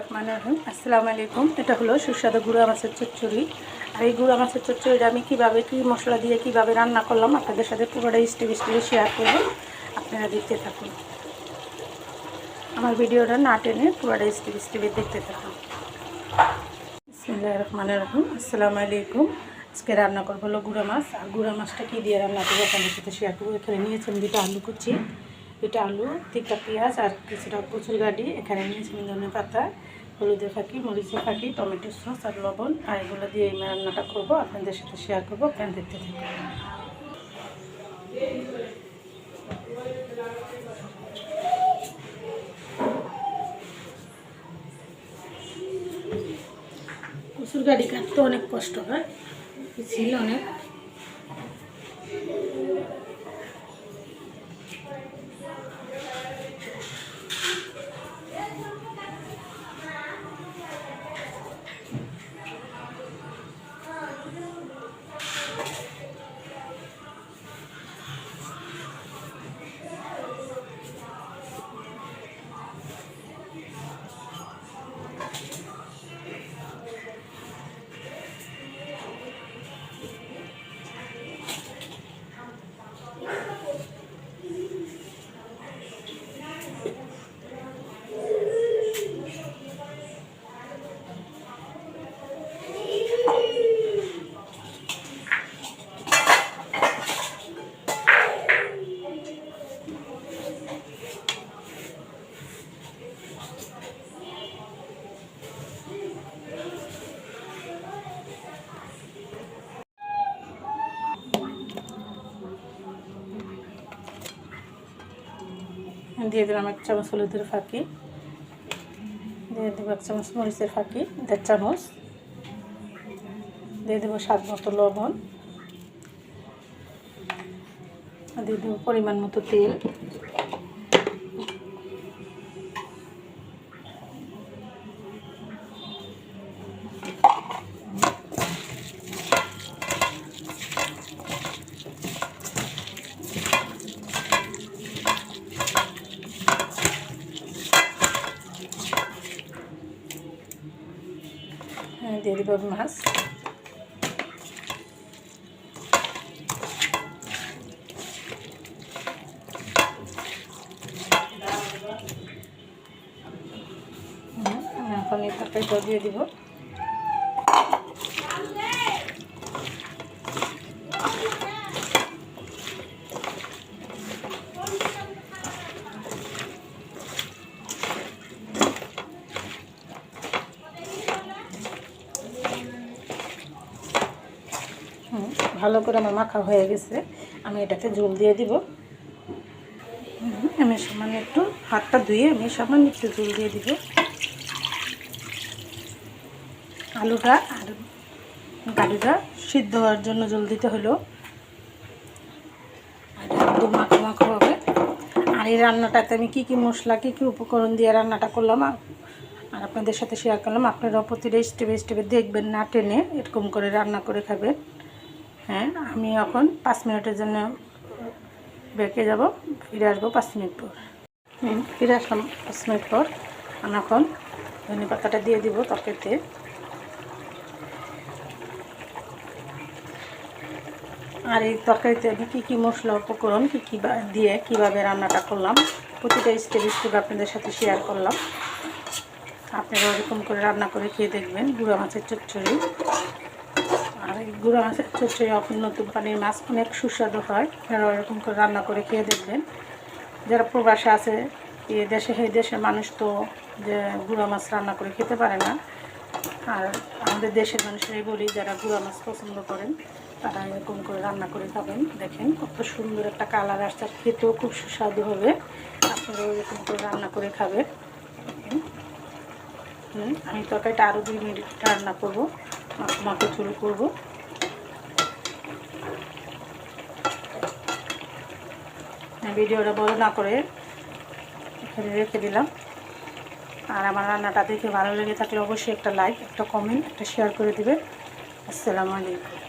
রহমানির রহিম। আসসালামু আলাইকুম। এটা হলো সুস্বাদু গুঁড়া মাছের চচ্চড়ি। আর এই গুঁড়া মাছের চচ্চড়িটা আমি কীভাবে কী মশলা দিয়ে কীভাবে রান্না করলাম আপনাদের সাথে পুরোটা স্টেপ স্টেপে শেয়ার করব। আপনারা দেখতে থাকুন, আমার ভিডিওটা না টেনে পুরোটা স্টেপ স্টেপে দেখতে থাকুন। বিসমিল্লাহির রহমানির রহিম। আসসালামু আলাইকুম। আজকে রান্না করবো হলো গুঁড়া মাছ। আর গুঁড়া মাছটা কী দিয়ে রান্না করবো আপনাদের সাথে শেয়ার করবো। এখানে নিয়েছেন 2টা আলু কুচি, 2টা আলু, 3টা পেঁয়াজ আর কিছুটা কচুর গাড়ি। এখানে নিয়েছেন ধনে পাতা, হলুদের ফাঁকি, মরিচের ফাঁকি, টমেটো সস আর লবণ। আর এগুলো দিয়ে এই রান্নাটা করবো, আপনাদের সাথে শেয়ার করবো। আপনারা দেখতে থাকুন। কচুর গাড়ি কাটতে অনেক কষ্ট হয়, ছিল অনেক। দিয়ে দিলাম 1 চামচ হলুদের ফাঁকি, দিয়ে দেবো 1 চামচ মরিচের ফাঁকি, 1.5 চামচ, দিয়ে দেবো স্বাদ মতো লবণ, দিয়ে দেবো পরিমাণ মতো তেল, দিয়ে দেবো মাছ, এখন এই তরকারিটা দিয়ে দিব। ভালো করে আমার মাখা হয়ে গেছে, আমি এটাতে ঝোল দিয়ে দিব। আমি সামান্য একটু হাতটা ধুয়ে আমি সামান্য একটু ঝোল দিয়ে দিব। আলুটা আর গাড়িটা সিদ্ধ হওয়ার জন্য জল দিতে হলো, আর একদম মাখো মাখো হবে। আর এই রান্নাটাতে আমি কী কী মশলা কী কী উপকরণ দিয়ে রান্নাটা করলাম আর আপনাদের সাথে শেয়ার করলাম। আপনারা প্রতিটা স্টেপে স্টেপে দেখবেন, না টেনে এরকম করে রান্না করে খাবেন। হ্যাঁ, আমি এখন 5 মিনিটের জন্য বেঁকে যাব, ফিরে আসবো 5 মিনিট পর। ফিরে আসলাম 5 মিনিট পর। আমি এখন ধনে পাতাটা দিয়ে দিব তরকারিতে। আর এই তরকারিতে আমি কী কী মশলা উপকরণ কী কী দিয়ে কীভাবে রান্নাটা করলাম প্রতিটা স্টেপ স্টেপ আপনাদের সাথে শেয়ার করলাম। আপনারা ওরকম করে রান্না করে খেয়ে দেখবেন গুঁড়া মাছের চচ্চড়ি। আর এই গুঁড়া মাছের চচ্চড়ি নতুন পানির মাছ অনেক সুস্বাদু হয়, আপনারা ওরকম করে রান্না করে খেয়ে দেখবেন। যারা প্রবাসে আছে এই দেশে, এই দেশের মানুষ তো যে গুঁড়া মাছ রান্না করে খেতে পারে না। আর আমাদের দেশের মানুষেরাই বলি, যারা গুঁড়া মাছ পছন্দ করেন তারা এরকম করে রান্না করে খাবেন। দেখেন কত সুন্দর একটা কালার আসছে, আর খেতেও খুব সুস্বাদু হবে। আপনারা এরকম করে রান্না করে খাবেন। আমি তরকারিটা আরও 2 মিনিট রান্না করবো, মাখো ঝোল করবো। ভিডিওটা বড় না করে এখানে রেখে দিলাম। আর আমার রান্নাটা দেখে ভালো লেগে থাকলে অবশ্যই একটা লাইক, একটা কমেন্ট, একটা শেয়ার করে দিবেন। আসসালামু আলাইকুম।